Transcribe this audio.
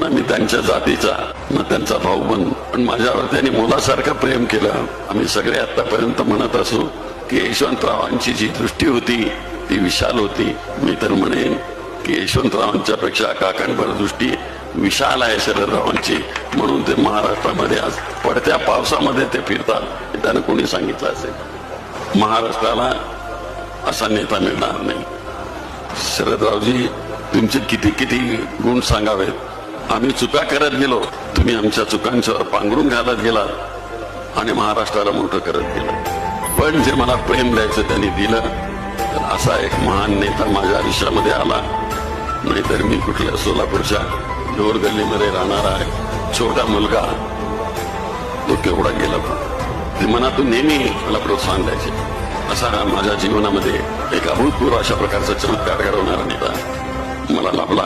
ना मी त्यांच्या जातीचा ना त्यांचा भाऊ पण माझ्यावर त्यांनी मुलासारखं प्रेम केलं. आम्ही सगळे आतापर्यंत म्हणत असू की यशवंतरावांची जी दृष्टी होती ती विशाल होती. मी तर म्हणेन की यशवंतरावांच्या पेक्षा काकांवर दृष्टी विशाल आहे शरदरावांची. म्हणून ते महाराष्ट्रामध्ये आज पडत्या पावसामध्ये ते फिरतात. त्यानं कोणी सांगितलं असेल महाराष्ट्राला असा नेता मिळणार नाही. शरदरावजी तुमचे किती किती गुण सांगावेत. आम्ही चुका करत गेलो, तुम्ही आमच्या चुकांच्यावर पांघरून घालत गेलात आणि महाराष्ट्राला मोठं करत गेलं. पण जे मला प्रेम द्यायचं त्यांनी दिलं. तर असा एक महान नेता माझ्या आयुष्यामध्ये आला. नाहीतर मी कुठल्या सोलापूरच्या ढोर गल्लीमध्ये राहणारा छोटा मुलगा तो केवढा गेला. ते मनातून नेहमी मला प्रोत्साहन द्यायचे. असा माझ्या जीवनामध्ये एक अभूतपूर्व अशा प्रकारचा चमत्कार घडवणारा नेता मला लाभला.